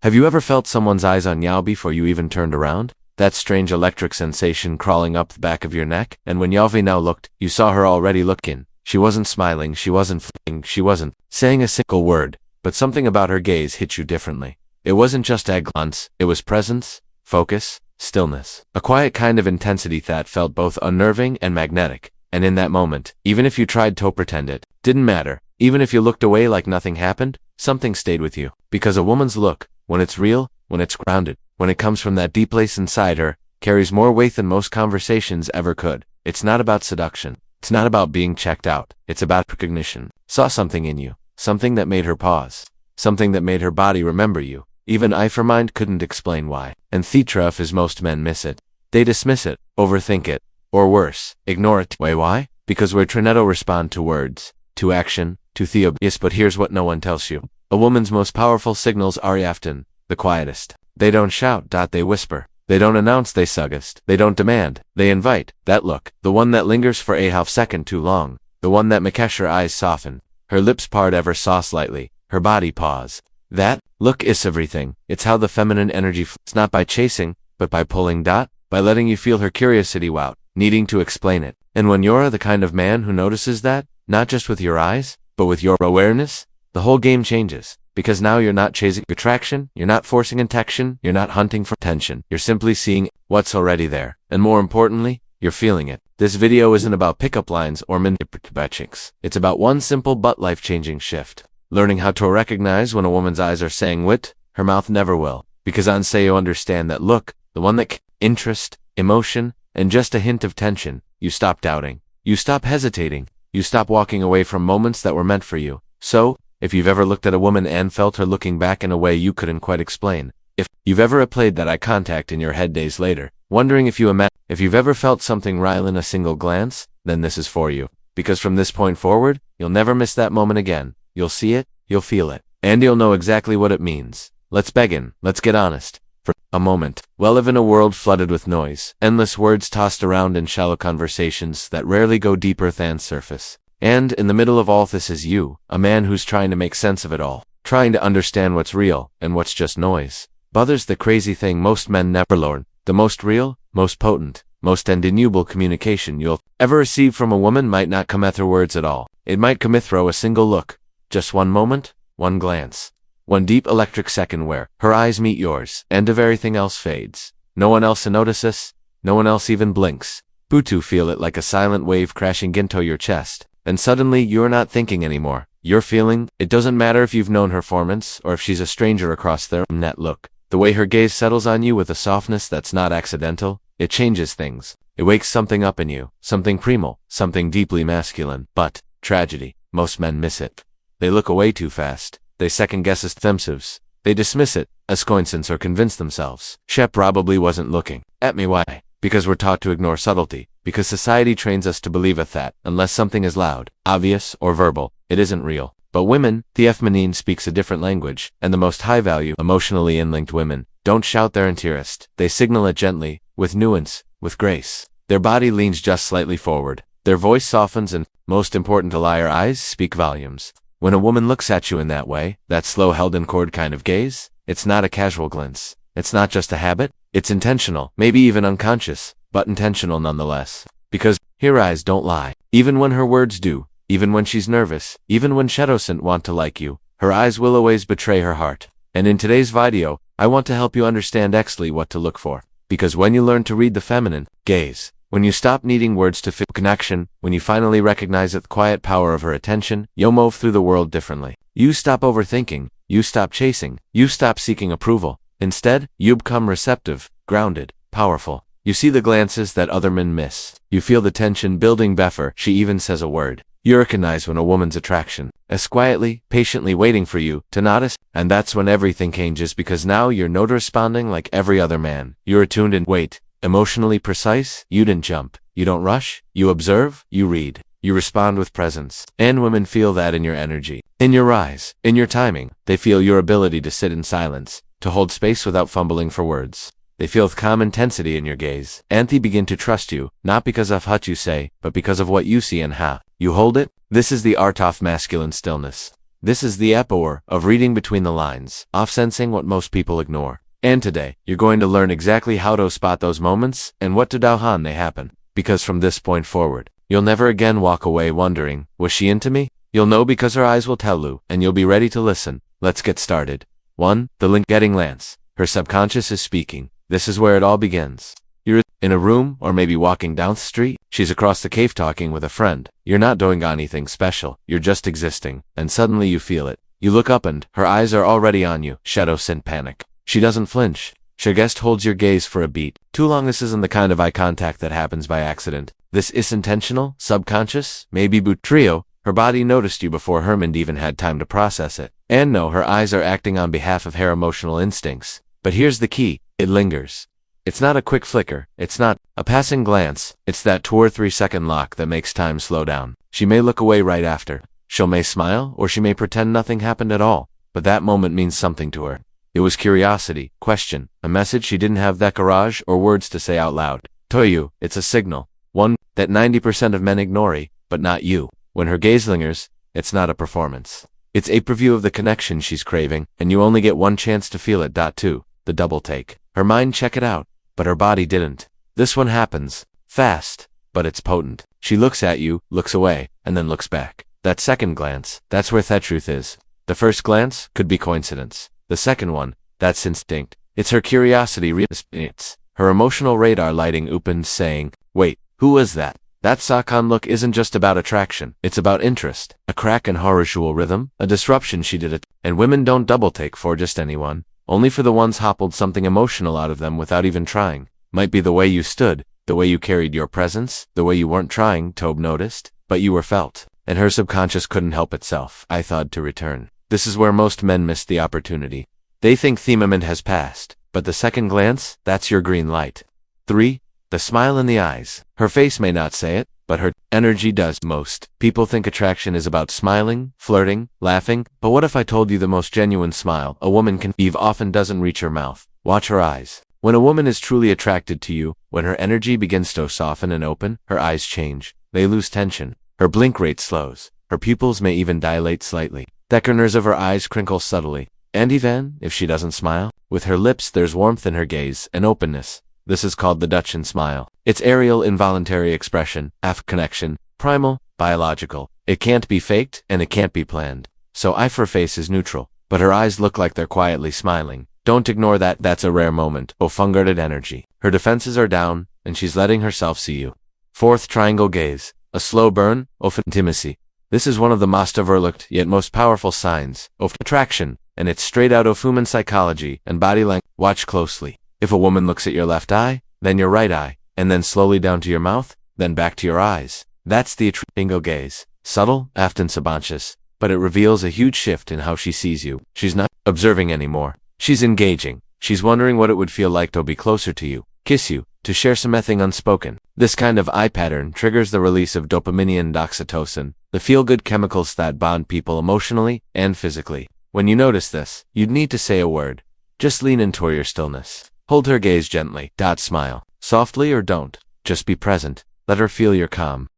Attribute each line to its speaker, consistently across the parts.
Speaker 1: Have you ever felt someone's eyes on you before you even turned around? That strange electric sensation crawling up the back of your neck? And when Yavi now looked, you saw her already looking. She wasn't smiling, she wasn't flinching, she wasn't saying a single word, but something about her gaze hit you differently. It wasn't just a glance, it was presence, focus, stillness. A quiet kind of intensity that felt both unnerving and magnetic. And in that moment, even if you tried to pretend it didn't matter, even if you looked away like nothing happened, something stayed with you. Because a woman's look, when it's real, when it's grounded, when it comes from that deep place inside her, carries more weight than most conversations ever could. It's not about seduction. It's not about being checked out. It's about recognition. Saw something in you. Something that made her pause. Something that made her body remember you. Even I for mine couldn't explain why. And Thetraf is most men miss it. They dismiss it, overthink it, or worse, ignore it. Why? Because we're Trinetto respond to words, to action, to theob. Yes, but here's what no one tells you. A woman's most powerful signals are often the quietest. They don't shout, they whisper. They don't announce, they suggest. They don't demand, they invite. That look, the one that lingers for a half second too long, the one that makes her eyes soften, her lips part ever so slightly, her body pause. That look is everything. It's how the feminine energy flows, not by chasing, but by pulling, by letting you feel her curiosity without needing to explain it. And when you're the kind of man who notices that, not just with your eyes, but with your awareness, the whole game changes. Because now you're not chasing attraction, you're not forcing attention, you're not hunting for attention. You're simply seeing what's already there. And more importantly, you're feeling it. This video isn't about pickup lines or manipulations. It's about one simple but life-changing shift. Learning how to recognize when a woman's eyes are saying what her mouth never will. Because once you understand that look, the one that interest, emotion, and just a hint of tension, you stop doubting. You stop hesitating. You stop walking away from moments that were meant for you. So, if you've ever looked at a woman and felt her looking back in a way you couldn't quite explain, if you've ever replayed that eye contact in your head days later, wondering if you've ever felt something rile in a single glance, then this is for you. Because from this point forward, you'll never miss that moment again. You'll see it, you'll feel it, and you'll know exactly what it means. Let's begin. Let's get honest. For a moment, we live in a world flooded with noise, endless words tossed around in shallow conversations that rarely go deeper than surface. And in the middle of all this is you, a man who's trying to make sense of it all, trying to understand what's real and what's just noise. But there's the crazy thing most men never learn. The most real, most potent, most undeniable communication you'll ever receive from a woman might not come through words at all. It might come through a single look. Just one moment, one glance. One deep electric second where her eyes meet yours, and everything else fades. No one else notices, no one else even blinks. But you feel it like a silent wave crashing into your chest. And suddenly you're not thinking anymore. You're feeling. It doesn't matter if you've known her for months or if she's a stranger across the net. Look, the way her gaze settles on you with a softness that's not accidental, it changes things. It wakes something up in you, something primal, something deeply masculine. But, tragedy, most men miss it. They look away too fast. They second-guess as themselves. They dismiss it as coincidence or convince themselves. Shep probably wasn't looking at me. Why? Because we're taught to ignore subtlety. Because society trains us to believe that, unless something is loud, obvious, or verbal, it isn't real. But women, the feminine speaks a different language, and the most high-value, emotionally in-linked women don't shout their interest. They signal it gently, with nuance, with grace. Their body leans just slightly forward. Their voice softens and, most important to their eyes, speak volumes. When a woman looks at you in that way, that slow held-in chord kind of gaze, it's not a casual glance. It's not just a habit. It's intentional, maybe even unconscious, but intentional nonetheless. Because her eyes don't lie. Even when her words do, even when she's nervous, even when she doesn't want to like you, her eyes will always betray her heart. And in today's video, I want to help you understand exactly what to look for. Because when you learn to read the feminine gaze, when you stop needing words to feel connection, when you finally recognize the quiet power of her attention, you'll move through the world differently. You stop overthinking, you stop chasing, you stop seeking approval. Instead, you become receptive, grounded, powerful. You see the glances that other men miss. You feel the tension building before she even says a word. You recognize when a woman's attraction is quietly, patiently waiting for you to notice, and that's when everything changes because now you're not responding like every other man. You're attuned and wait, emotionally precise. You didn't jump. You don't rush. You observe. You read. You respond with presence. And women feel that in your energy, in your eyes, in your timing. They feel your ability to sit in silence, to hold space without fumbling for words. They feel the calm intensity in your gaze, and they begin to trust you, not because of what you say, but because of what you see and how you hold it. This is the art of masculine stillness. This is the epicenter of reading between the lines, off-sensing what most people ignore. And today, you're going to learn exactly how to spot those moments and what to do when they happen. Because from this point forward, you'll never again walk away wondering, was she into me? You'll know because her eyes will tell you, and you'll be ready to listen. Let's get started. 1. The link getting Lance. Her subconscious is speaking. This is where it all begins. You're in a room, or maybe walking down the street. She's across the cave talking with a friend. You're not doing anything special. You're just existing. And suddenly you feel it. You look up and her eyes are already on you. Shadow scent panic. She doesn't flinch. She just holds your gaze for a beat. Too long. This isn't the kind of eye contact that happens by accident. This is intentional, subconscious, maybe boot trio. Her body noticed you before her mind even had time to process it. And no, her eyes are acting on behalf of her emotional instincts. But here's the key. It lingers. It's not a quick flicker. It's not a passing glance. It's that 2 or 3 second lock that makes time slow down. She may look away right after. She may smile, or she may pretend nothing happened at all. But that moment means something to her. It was curiosity, question, a message she didn't have the courage or words to say out loud. To you, it's a signal. One that 90% of men ignore, but not you. When her gaze lingers, it's not a performance. It's a preview of the connection she's craving, and you only get one chance to feel it. 2. The double take. Her mind checked it out, but her body didn't. This one happens. Fast, but it's potent. She looks at you, looks away, and then looks back. That second glance, that's where that truth is. The first glance could be coincidence. The second one, that's instinct. It's her curiosity. It's her emotional radar lighting open saying, wait, who was that? That second look isn't just about attraction. It's about interest. A crack in her usual rhythm, a disruption she did it. And women don't double take for just anyone. Only for the ones who pulled something emotional out of them without even trying. Might be the way you stood, the way you carried your presence, the way you weren't trying, Tobe noticed, but you were felt. And her subconscious couldn't help itself, I thought, to return. This is where most men miss the opportunity. They think the moment has passed, but the second glance, that's your green light. 3. The smile in the eyes. Her face may not say it, but her energy does. Most people think attraction is about smiling, flirting, laughing, but what if I told you the most genuine smile a woman can give often doesn't reach her mouth? Watch her eyes. When a woman is truly attracted to you, when her energy begins to soften and open, her eyes change. They lose tension. Her blink rate slows. Her pupils may even dilate slightly. The corners of her eyes crinkle subtly. And even if she doesn't smile, with her lips there's warmth in her gaze and openness. This is called the Dutchan smile. It's aerial, involuntary expression, connection, primal, biological. It can't be faked, and it can't be planned. So her face is neutral, but her eyes look like they're quietly smiling. Don't ignore that. That's a rare moment. Fungured energy. Her defenses are down, and she's letting herself see you. 4th triangle gaze. A slow burn of intimacy. This is one of the most overlooked, yet most powerful signs of attraction, and it's straight out of human psychology and body language. Watch closely. If a woman looks at your left eye, then your right eye, and then slowly down to your mouth, then back to your eyes. That's the triangle gaze. Subtle, often subconscious, but it reveals a huge shift in how she sees you. She's not observing anymore. She's engaging. She's wondering what it would feel like to be closer to you, kiss you, to share something unspoken. This kind of eye pattern triggers the release of dopamine and oxytocin, the feel-good chemicals that bond people emotionally and physically. When you notice this, you'd need to say a word. Just lean into your stillness. Hold her gaze gently. Smile. Softly or don't. Just be present. Let her feel your calm.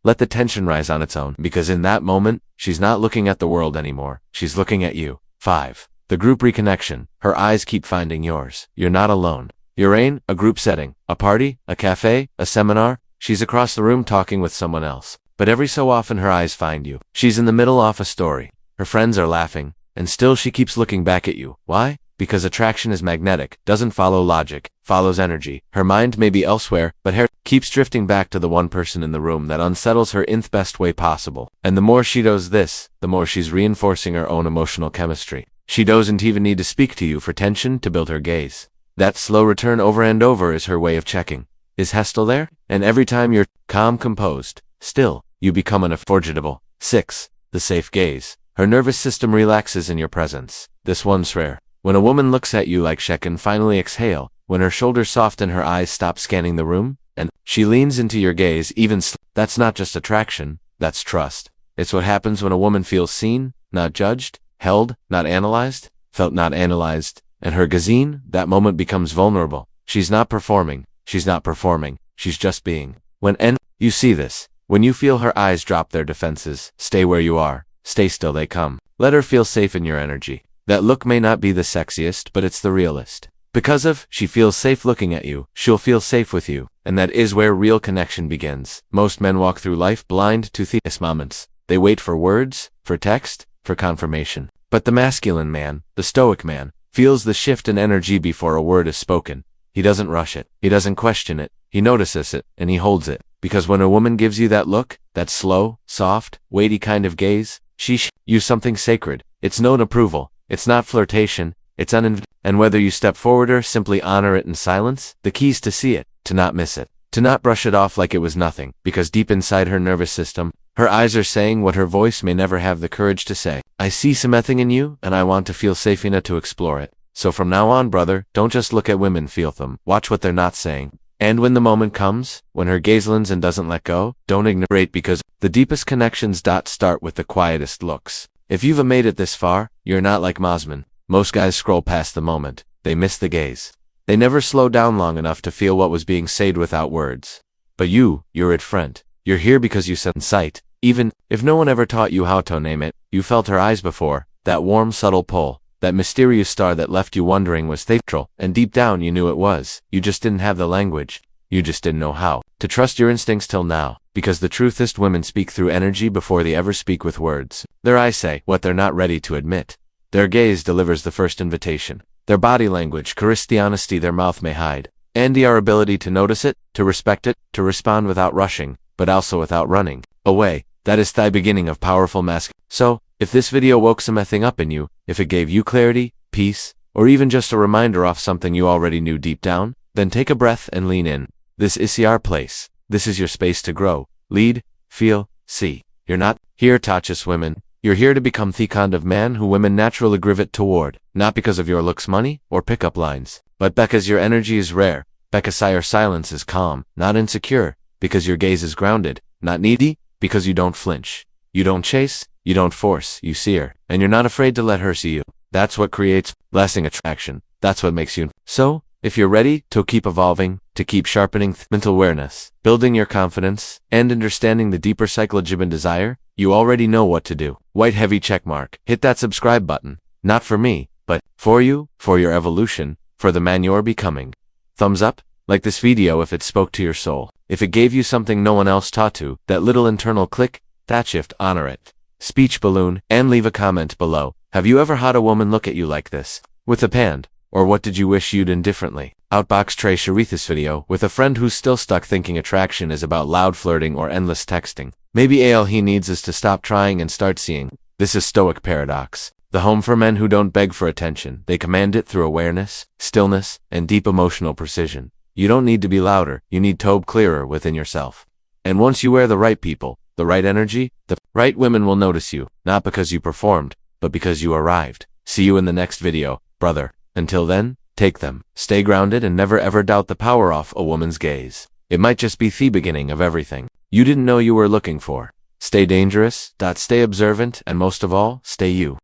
Speaker 1: Let the tension rise on its own, because in that moment, she's not looking at the world anymore. She's looking at you. 5. The group reconnection. Her eyes keep finding yours. You're not alone. You're in a group setting, a party, a cafe, a seminar. She's across the room talking with someone else. But every so often her eyes find you. She's in the middle of a story. Her friends are laughing, and still she keeps looking back at you. Why? Because attraction is magnetic, doesn't follow logic, follows energy. Her mind may be elsewhere, but her keeps drifting back to the one person in the room that unsettles her in the best way possible. And the more she does this, the more she's reinforcing her own emotional chemistry. She doesn't even need to speak to you for tension to build her gaze. That slow return over and over is her way of checking. Is Hestel there? And every time you're calm, composed, still, you become unforgettable. 6. The safe gaze. Her nervous system relaxes in your presence. This one's rare. When a woman looks at you like she can finally exhale, when her shoulders soften, her eyes stop scanning the room, and she leans into your gaze that's not just attraction, that's trust. It's what happens when a woman feels seen, not judged, held, not analyzed, felt, not analyzed, and her gazine, that moment becomes vulnerable. She's not performing, she's just being. When you see this, when you feel her eyes drop their defenses, stay where you are, stay still, they come. Let her feel safe in your energy. That look may not be the sexiest, but it's the realest. Because if she feels safe looking at you, she'll feel safe with you, and that is where real connection begins. Most men walk through life blind to these moments. They wait for words, for text, for confirmation. But the masculine man, the stoic man, feels the shift in energy before a word is spoken. He doesn't rush it. He doesn't question it. He notices it, and he holds it. Because when a woman gives you that look, that slow, soft, weighty kind of gaze, she you something sacred. It's known approval. It's not flirtation. It's and whether you step forward or simply honor it in silence, the key's to see it, to not miss it, to not brush it off like it was nothing, because deep inside her nervous system, her eyes are saying what her voice may never have the courage to say. I see something in you, and I want to feel safe enough to explore it. So from now on, brother, don't just look at women, feel them. Watch what they're not saying. And when the moment comes, when her gaze lands and doesn't let go, don't ignore it, because the deepest connections start with the quietest looks. If you've made it this far, you're not like Mosman. Most guys scroll past the moment. They miss the gaze. They never slow down long enough to feel what was being said without words. But you're it, friend. You're here because you sense sight. Even if no one ever taught you how to name it, you felt her eyes before, that warm, subtle pull, that mysterious star that left you wondering was faithful, and deep down you knew it was. You just didn't have the language. You just didn't know how to trust your instincts till now, because the truthest women speak through energy before they ever speak with words. Their eyes say what they're not ready to admit. Their gaze delivers the first invitation. Their body language carries the honesty their mouth may hide. And our ability to notice it, to respect it, to respond without rushing, but also without running away. That is the beginning of powerful masculinity. So, if this video woke something up in you, if it gave you clarity, peace, or even just a reminder of something you already knew deep down, then take a breath and lean in. This is your place. This is your space to grow, lead, feel, see. You're not here to touch women. You're here to become the kind of man who women naturally gravitate toward, not because of your looks, money, or pickup lines, but because your energy is rare, because your silence is calm, not insecure, because your gaze is grounded, not needy, because you don't flinch. You don't chase, you don't force, you see her, and you're not afraid to let her see you. That's what creates lasting attraction. That's what makes you. So, if you're ready to keep evolving, to keep sharpening mental awareness, building your confidence, and understanding the deeper psychology and desire, you already know what to do. White heavy checkmark. Hit that subscribe button. Not for me, but for you, for your evolution, for the man you're becoming. Thumbs up, like this video if it spoke to your soul. If it gave you something no one else taught to, that little internal click, that shift, honor it. Speech balloon, and leave a comment below. Have you ever had a woman look at you like this? With a pand? Or what did you wish you'd done differently? Outbox Trey shared this video with a friend who's still stuck thinking attraction is about loud flirting or endless texting. Maybe all he needs is to stop trying and start seeing. This is Stoic Paradox. The home for men who don't beg for attention. They command it through awareness, stillness, and deep emotional precision. You don't need to be louder. You need to be clearer within yourself. And once you wear the right people, the right energy, the right women will notice you, not because you performed, but because you arrived. See you in the next video, brother. Until then, take them. Stay grounded and never ever doubt the power of a woman's gaze. It might just be the beginning of everything you didn't know you were looking for. Stay dangerous, stay observant, and most of all, stay you.